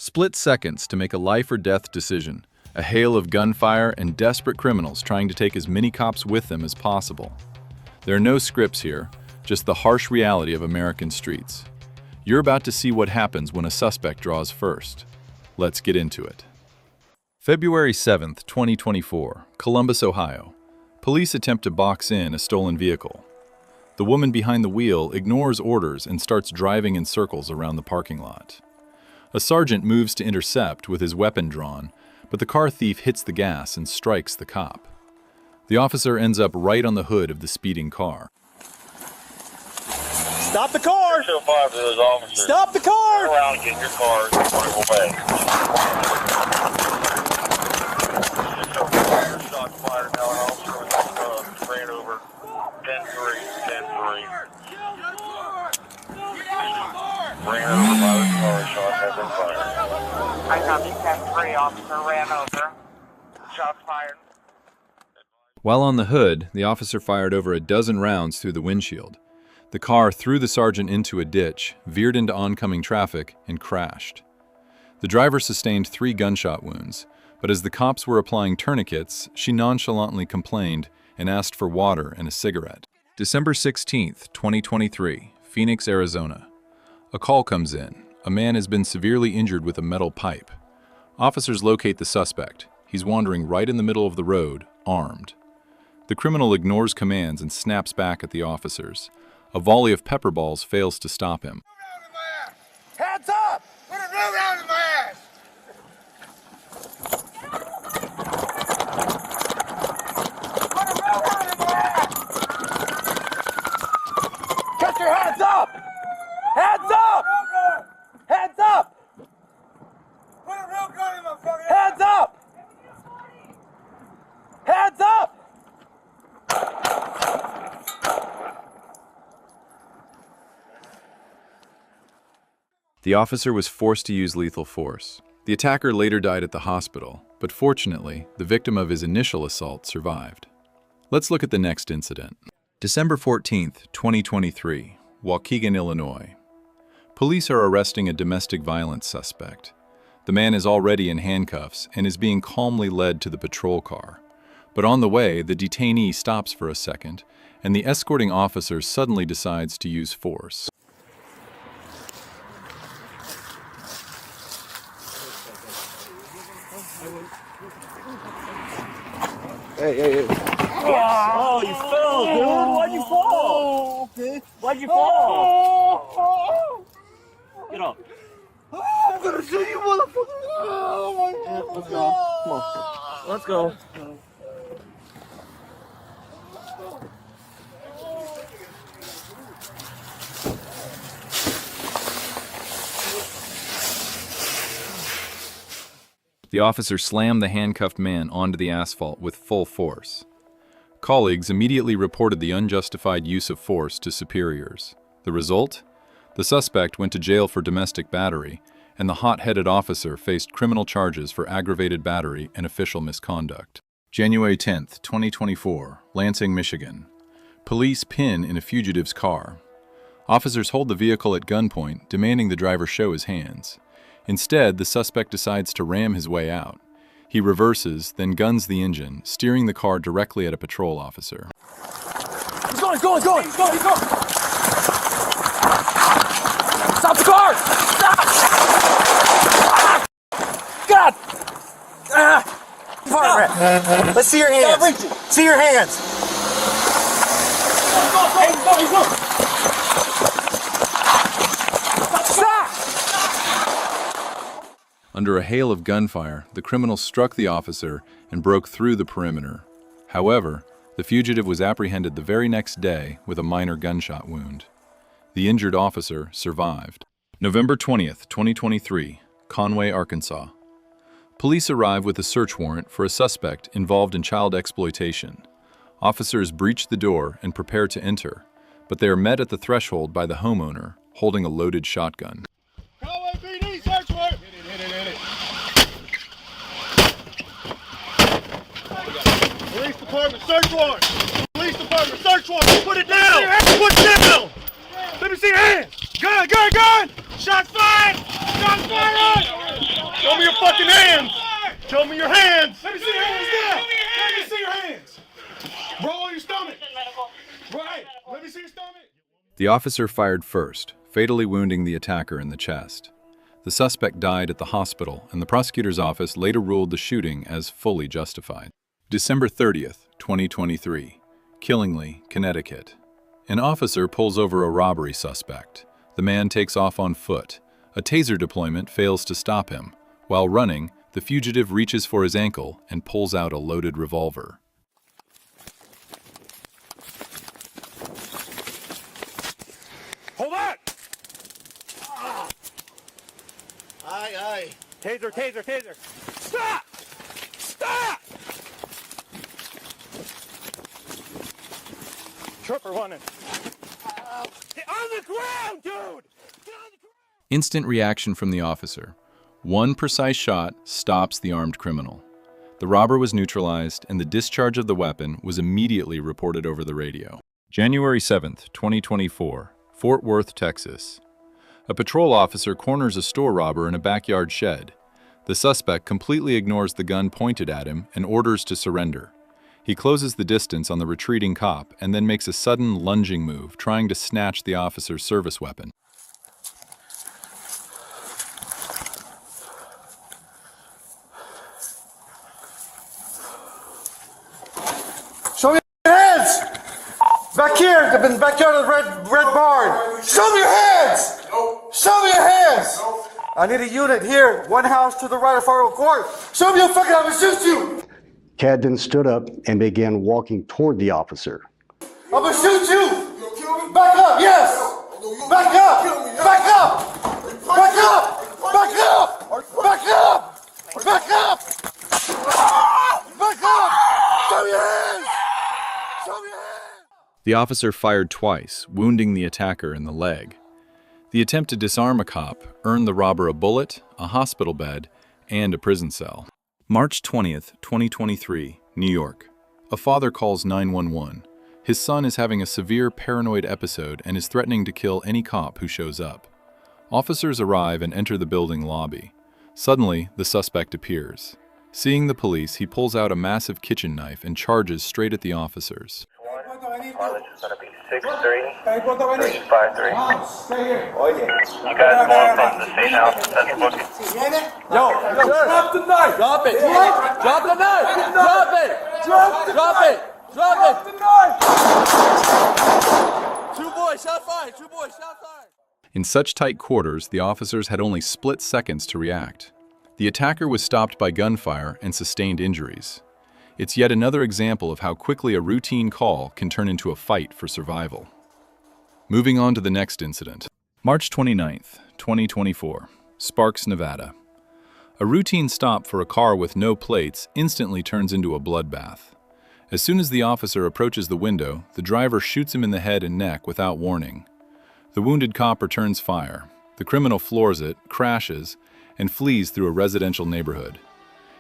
Split seconds to make a life or death decision. A hail of gunfire and desperate criminals trying to take as many cops with them as possible. There are no scripts here, just the harsh reality of American streets. You're about to see what happens when a suspect draws first. Let's get into it. February 7th, 2024, Columbus, Ohio. Police attempt to box in a stolen vehicle. The woman behind the wheel ignores orders and starts driving in circles around the parking lot. A sergeant moves to intercept with his weapon drawn, but the car thief hits the gas and strikes the cop. The officer ends up right on the hood of the speeding car. Stop the car! Show 5 to those officers. Stop the car! Turn around and get in your car and drive away. Shot fired. Now an officer ran over 10-3, 10-3. Ran over by the car. Shot has been fired. I copy 10-3. Officer ran over. Shots fired. While on the hood, the officer fired over a dozen rounds through the windshield. The car threw the sergeant into a ditch, veered into oncoming traffic, and crashed. The driver sustained 3 gunshot wounds, but as the cops were applying tourniquets, she nonchalantly complained and asked for water and a cigarette. December 16th, 2023, Phoenix, Arizona. A call comes in. A man has been severely injured with a metal pipe. Officers locate the suspect. He's wandering right in the middle of the road, armed. The criminal ignores commands and snaps back at the officers. A volley of pepper balls fails to stop him. Hands up! Put a real round in my ass! Put a real round in my ass! Get your hands up! Hands up! Hands up! Put a real gun in my fucking ass! Hands up! Hands up! The officer was forced to use lethal force. The attacker later died at the hospital, but fortunately, the victim of his initial assault survived. Let's look at the next incident. December 14th, 2023, Waukegan, Illinois. Police are arresting a domestic violence suspect. The man is already in handcuffs and is being calmly led to the patrol car. But on the way, the detainee stops for a second, and the escorting officer suddenly decides to use force. Hey. Oh, you fell, dude. Why'd you fall? Okay. Why'd you fall? Get up. I'm gonna shoot you, motherfucker. Oh, my God. Let's go. Come on. Let's go. The officer slammed the handcuffed man onto the asphalt with full force. Colleagues immediately reported the unjustified use of force to superiors. The result? The suspect went to jail for domestic battery, and the hot-headed officer faced criminal charges for aggravated battery and official misconduct. January 10th, 2024, Lansing, Michigan. Police pin in a fugitive's car. Officers hold the vehicle at gunpoint, demanding the driver show his hands. Instead, the suspect decides to ram his way out. He reverses, then guns the engine, steering the car directly at a patrol officer. He's going! Stop the car! Stop! God! Department! Let's see your hands! See your hands! Go! Under a hail of gunfire, the criminal struck the officer and broke through the perimeter. However, the fugitive was apprehended the very next day with a minor gunshot wound. The injured officer survived. November 20th, 2023, Conway, Arkansas. Police arrive with a search warrant for a suspect involved in child exploitation. Officers breach the door and prepare to enter, but they are met at the threshold by the homeowner holding a loaded shotgun. Conway PD, search warrant! Hit it. Police department, search warrant! Police department, search warrant! Put it down! Put it down! Let me see your hands! Gun! Shots fired! Shots fired! me your fucking hands! Show me your hands! Let me see your hands now! Let me see your hands! Roll on your stomach! Right! Let me see your stomach! The officer fired first, fatally wounding the attacker in the chest. The suspect died at the hospital, and the prosecutor's office later ruled the shooting as fully justified. December 30th, 2023, Killingly, Connecticut. An officer pulls over a robbery suspect. The man takes off on foot. A taser deployment fails to stop him. While running, the fugitive reaches for his ankle and pulls out a loaded revolver. Hold on! Aye. Taser! Stop! Stop! Trooper running. Get on the ground, dude! Get on the ground! Instant reaction from the officer. One precise shot stops the armed criminal. The robber was neutralized, and the discharge of the weapon was immediately reported over the radio. January 7th, 2024, Fort Worth, Texas. A patrol officer corners a store robber in a backyard shed. The suspect completely ignores the gun pointed at him and orders to surrender. He closes the distance on the retreating cop and then makes a sudden lunging move, trying to snatch the officer's service weapon. Show me your hands! Back here, in the backyard of the red barn. Show me your hands! Show me your hands! I need a unit here, one house to the right of Fargo Court. Show me your fucking, I'm gonna shoot you! Chad then stood up and began walking toward the officer. I'm gonna shoot you! Back up, yes! Back up! Back up! Back up! Back up! Back up! Back up! Back up! Show me your hands! Show me your hands! The officer fired twice, wounding the attacker in the leg. The attempt to disarm a cop earned the robber a bullet, a hospital bed, and a prison cell. March 20th, 2023, New York. A father calls 911. His son is having a severe paranoid episode and is threatening to kill any cop who shows up. Officers arrive and enter the building lobby. Suddenly, the suspect appears. Seeing the police, he pulls out a massive kitchen knife and charges straight at the officers. Mileage is going to be 63353. You guys going from the same house to Central Booking? Yo, drop the knife! Drop it! Drop the knife! Drop it! Drop it! Drop the knife! Two boys, shot fired! In such tight quarters, the officers had only split seconds to react. The attacker was stopped by gunfire and sustained injuries. It's yet another example of how quickly a routine call can turn into a fight for survival. Moving on to the next incident. March 29th, 2024, Sparks, Nevada. A routine stop for a car with no plates instantly turns into a bloodbath. As soon as the officer approaches the window, the driver shoots him in the head and neck without warning. The wounded cop returns fire. The criminal floors it, crashes, and flees through a residential neighborhood.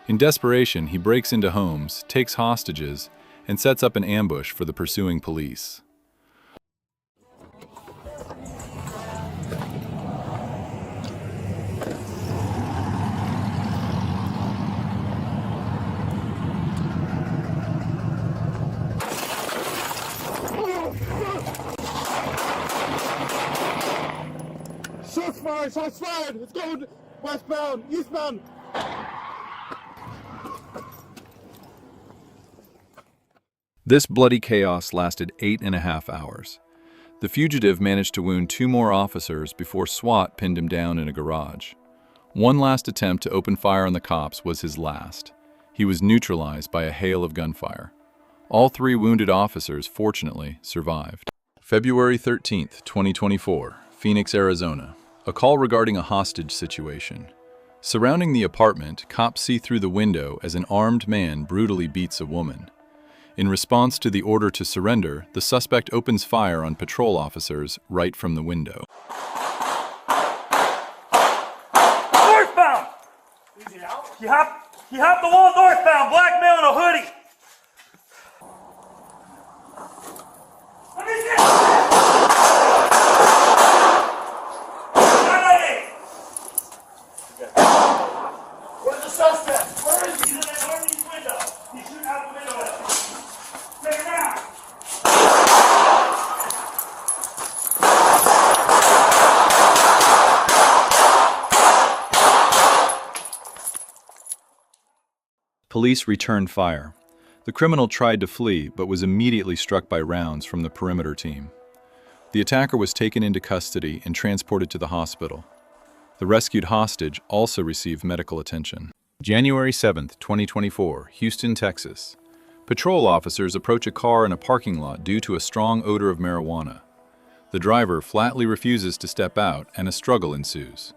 In desperation, he breaks into homes, takes hostages, and sets up an ambush for the pursuing police. Shots fired! It's going westbound, eastbound! This bloody chaos lasted 8.5 hours. The fugitive managed to wound 2 more officers before SWAT pinned him down in a garage. One last attempt to open fire on the cops was his last. He was neutralized by a hail of gunfire. All 3 wounded officers, fortunately, survived. February 13th, 2024, Phoenix, Arizona. A call regarding a hostage situation. Surrounding the apartment, cops see through the window as an armed man brutally beats a woman. In response to the order to surrender, the suspect opens fire on patrol officers right from the window. Northbound! You have the wall northbound, black male in a hoodie! Let me see! suspect? Where is he? He's in that northeast window. He's shooting out the window there. Take him down. Police returned fire. The criminal tried to flee, but was immediately struck by rounds from the perimeter team. The attacker was taken into custody and transported to the hospital. The rescued hostage also received medical attention. January 7, 2024, Houston, Texas. Patrol officers approach a car in a parking lot due to a strong odor of marijuana. The driver flatly refuses to step out, and a struggle ensues.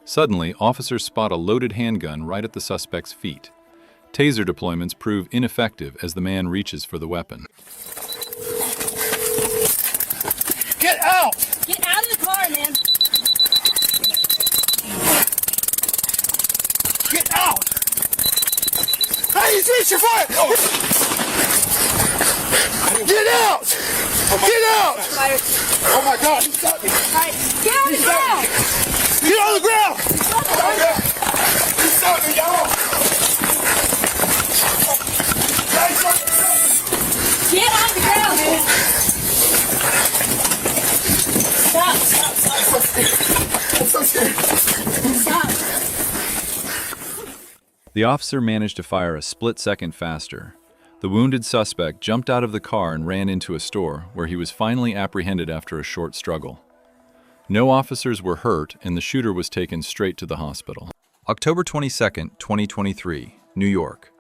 Suddenly, officers spot a loaded handgun right at the suspect's feet. Taser deployments prove ineffective as the man reaches for the weapon. Get out! Get out of the car, man. Get out! Hey, you reach your foot! Get out! Get out! Oh my God, he stopped me! Get on the ground! Get on the ground! He stopped me, y'all! Get on the ground, man! Stop! I'm so scared. Stop! The officer managed to fire a split second faster. The wounded suspect jumped out of the car and ran into a store, where he was finally apprehended after a short struggle. No officers were hurt, and the shooter was taken straight to the hospital. October 22, 2023, New York.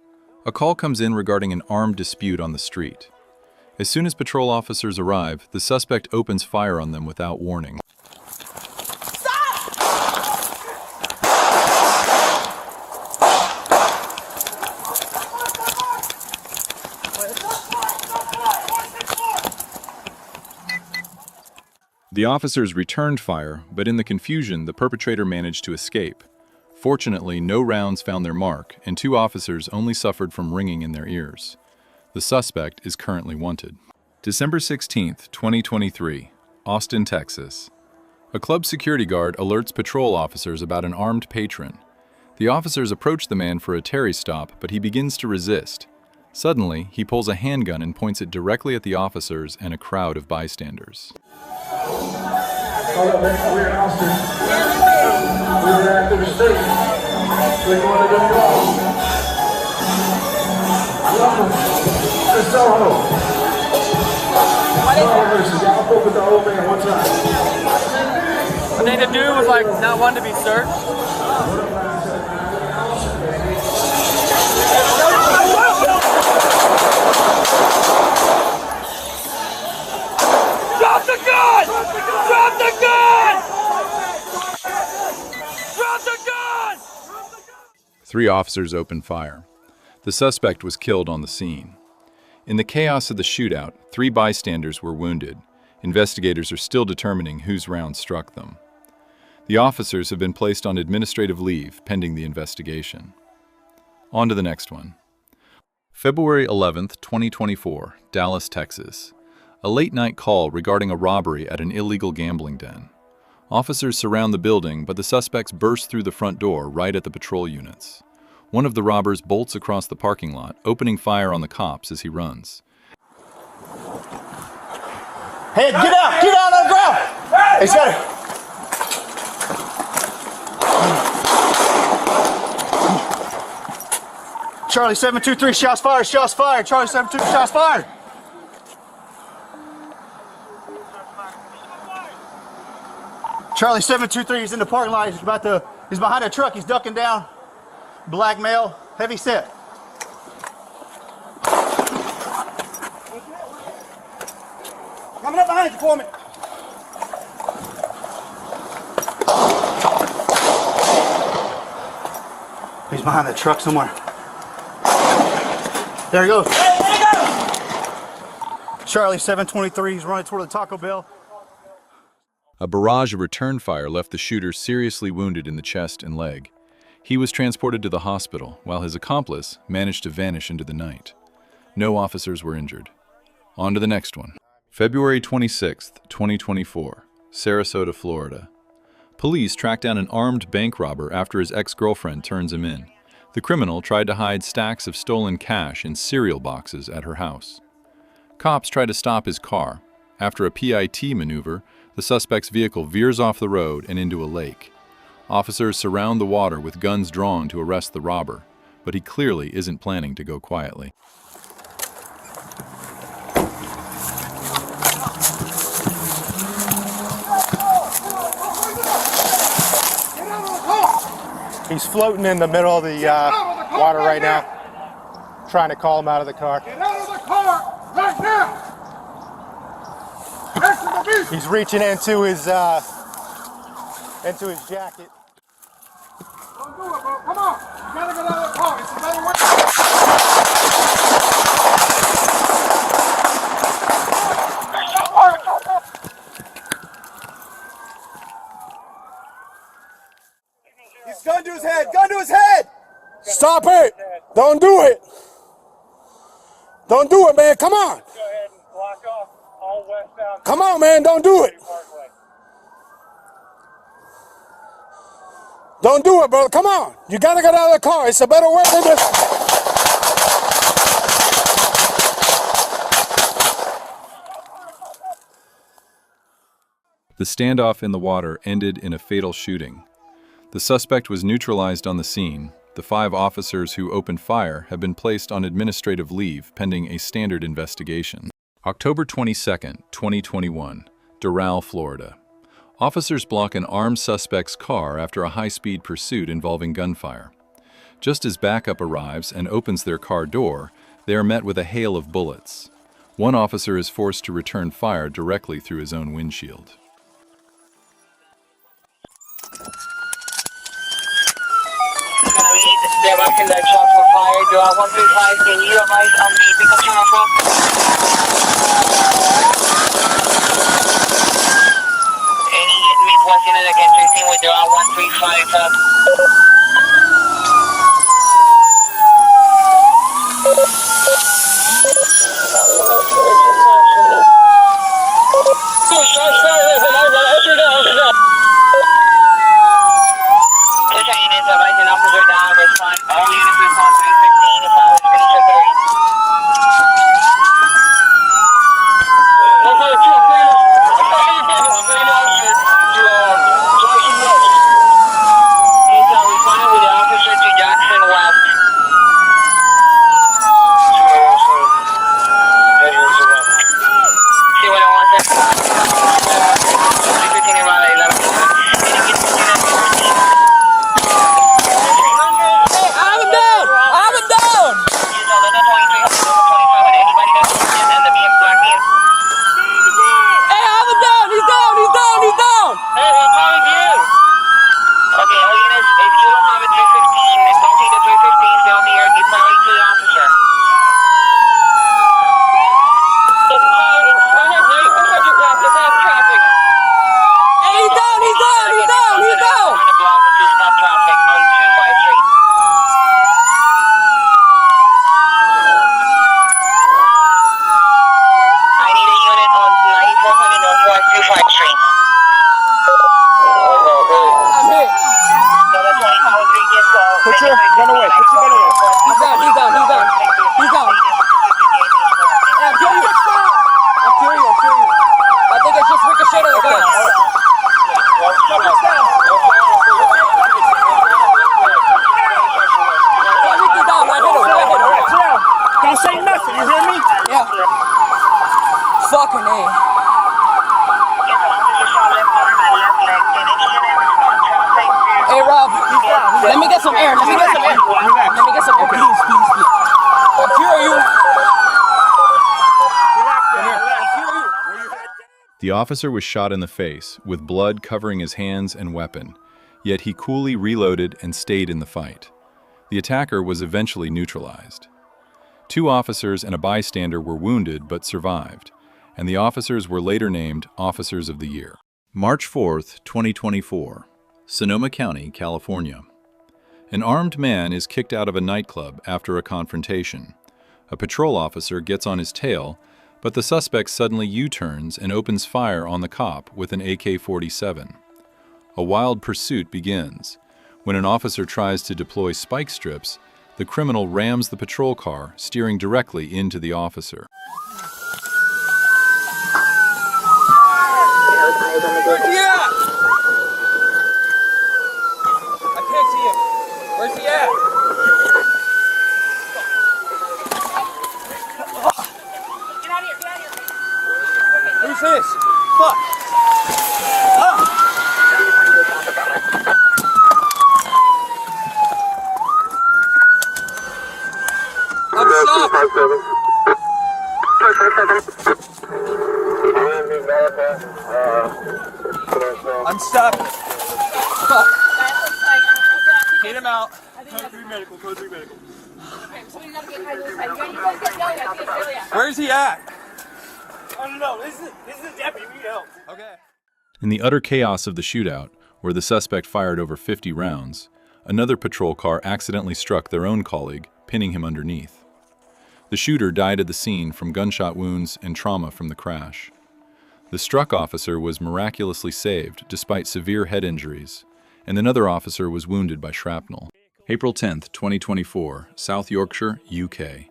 A call comes in regarding an armed dispute on the street. As soon as patrol officers arrive, the suspect opens fire on them without warning. The officers returned fire, but in the confusion, the perpetrator managed to escape. Fortunately, no rounds found their mark, and 2 officers only suffered from ringing in their ears. The suspect is currently wanted. December 16, 2023, Austin, Texas. A club security guard alerts patrol officers about an armed patron. The officers approach the man for a Terry stop, but he begins to resist. Suddenly, he pulls a handgun and points it directly at the officers and a crowd of bystanders. Hold up, man. We're in Austin. We're after the state. We're going to go wrong. Welcome to Soho. Y'all spoke with the old man one time. I think the dude was like not wanting to be searched. Drop the gun! Drop the gun! Drop the gun! 3 officers opened fire. The suspect was killed on the scene. In the chaos of the shootout, 3 bystanders were wounded. Investigators are still determining whose round struck them. The officers have been placed on administrative leave pending the investigation. On to the next one. February 11th, 2024, Dallas, Texas. A late-night call regarding a robbery at an illegal gambling den. Officers surround the building, but the suspects burst through the front door right at the patrol units. One of the robbers bolts across the parking lot, opening fire on the cops as he runs. Hey, get out! Get out on the ground! He's got it. Charlie 723, shots fired, shots fired. Charlie 723, shots fired. Charlie 723, he's in the parking lot. He's behind a truck. He's ducking down. Black male, heavy set. Coming up behind you for me. He's behind that truck somewhere. There he goes. Hey, there he goes. Charlie 723, he's running toward the Taco Bell. A barrage of return fire left the shooter seriously wounded in the chest and leg. He was transported to the hospital, while his accomplice managed to vanish into the night. No officers were injured. On to the next one. February 26, 2024, Sarasota, Florida. Police track down an armed bank robber after his ex-girlfriend turns him in. The criminal tried to hide stacks of stolen cash in cereal boxes at her house. Cops try to stop his car. After a PIT maneuver, the suspect's vehicle veers off the road and into a lake. Officers surround the water with guns drawn to arrest the robber, but he clearly isn't planning to go quietly. He's floating in the middle of the water right now, trying to call him out of the car. Get out of the car right now! He's reaching into his jacket. Don't do it, bro. Come on. You gotta get out of the car. It's a better way. He's gun to his head! Gun to his head! Stop it! Don't do it! Don't do it, man. Come on. Go ahead and block off all westbound. Come on, man. Don't do it. Parkway. Don't do it, bro. Come on. You gotta get out of the car. It's a better way than this. The standoff in the water ended in a fatal shooting. The suspect was neutralized on the scene. The 5 officers who opened fire have been placed on administrative leave pending a standard investigation. October 22, 2021, Doral, Florida. Officers block an armed suspect's car after a high-speed pursuit involving gunfire. Just as backup arrives and opens their car door, they are met with a hail of bullets. One officer is forced to return fire directly through his own windshield. They're marking their shots for fire. Do I 135? Can you advise on the pickup channel from? Any Midwest unit against 15 with Doral 135 up. Fucking A. Hey Rob, let me get some air. Let me get some air. Let me get some air. Please. I'm hear you. The officer was shot in the face, with blood covering his hands and weapon, yet he coolly reloaded and stayed in the fight. The attacker was eventually neutralized. 2 officers and a bystander were wounded but survived, and the officers were later named Officers of the Year. March 4th, 2024, Sonoma County, California. An armed man is kicked out of a nightclub after a confrontation. A patrol officer gets on his tail, but the suspect suddenly U-turns and opens fire on the cop with an AK-47. A wild pursuit begins, When an officer tries to deploy spike strips, the criminal rams the patrol car, steering directly into the officer. Where's he at? I can't see him. Where's he at? Get out of here, get out of here. Who's this? Fuck. I'm stuck. Fuck. Get him out. Code 3 medical, code 3 medical. Somebody's gotta get behind this side. You guys get Delia, get Delia. Where's he at? I don't know, this is a deputy, we need help. Okay. In the utter chaos of the shootout, where the suspect fired over 50 rounds, another patrol car accidentally struck their own colleague, pinning him underneath. The shooter died at the scene from gunshot wounds and trauma from the crash. The struck officer was miraculously saved despite severe head injuries, and another officer was wounded by shrapnel. April 10, 2024, South Yorkshire, UK.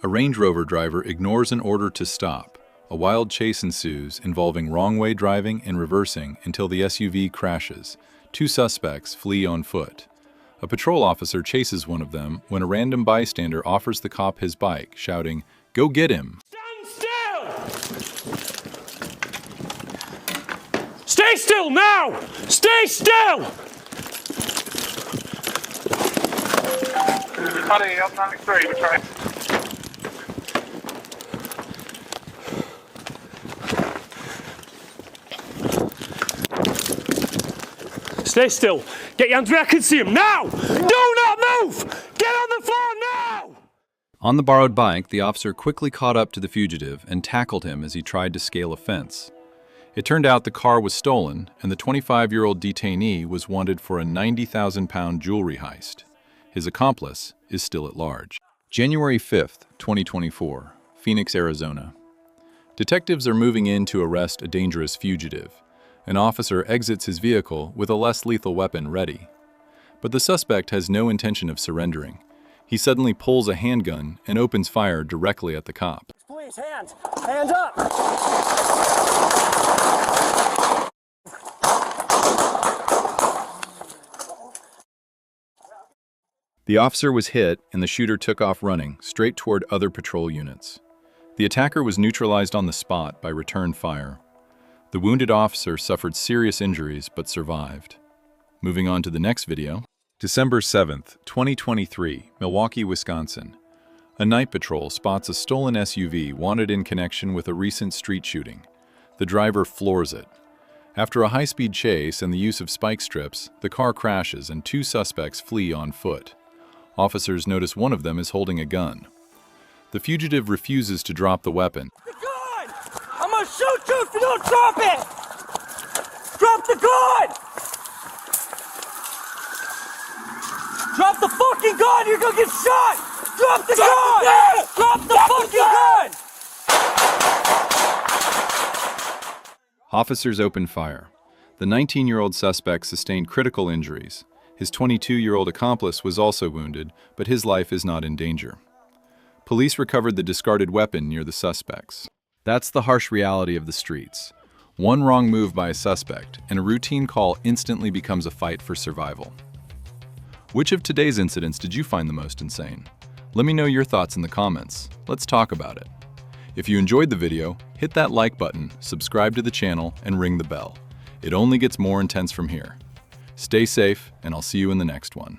A Range Rover driver ignores an order to stop. A wild chase ensues involving wrong-way driving and reversing until the SUV crashes. Two suspects flee on foot. A patrol officer chases one of them when a random bystander offers the cop his bike, shouting, "Go get him!" Stand still! Stay still now! Stay still! Honey, I'm 93, we try. Stay still. Get your hands where I can see him now! Do not move! Get on the floor now! On the borrowed bike, the officer quickly caught up to the fugitive and tackled him as he tried to scale a fence. It turned out the car was stolen, and the 25-year-old detainee was wanted for a 90,000-pound jewelry heist. His accomplice is still at large. January 5th, 2024, Phoenix, Arizona. Detectives are moving in to arrest a dangerous fugitive. An officer exits his vehicle with a less lethal weapon ready. But the suspect has no intention of surrendering. He suddenly pulls a handgun and opens fire directly at the cop. Please, hands! Hands up! The officer was hit, and the shooter took off running, straight toward other patrol units. The attacker was neutralized on the spot by return fire. The wounded officer suffered serious injuries but survived. Moving on to the next video. December 7th, 2023, Milwaukee, Wisconsin. A night patrol spots a stolen SUV wanted in connection with a recent street shooting. The driver floors it. After a high-speed chase and the use of spike strips, the car crashes and two suspects flee on foot. Officers notice one of them is holding a gun. The fugitive refuses to drop the weapon. The gun! I'm gonna shoot you if you don't drop it! Drop the gun! Drop the fucking gun! You're gonna get shot! Drop the gun! Drop the fucking gun! Officers open fire. The 19-year-old suspect sustained critical injuries. His 22-year-old accomplice was also wounded, but his life is not in danger. Police recovered the discarded weapon near the suspects. That's the harsh reality of the streets. One wrong move by a suspect, and a routine call instantly becomes a fight for survival. Which of today's incidents did you find the most insane? Let me know your thoughts in the comments. Let's talk about it. If you enjoyed the video, hit that like button, subscribe to the channel, and ring the bell. It only gets more intense from here. Stay safe, and I'll see you in the next one.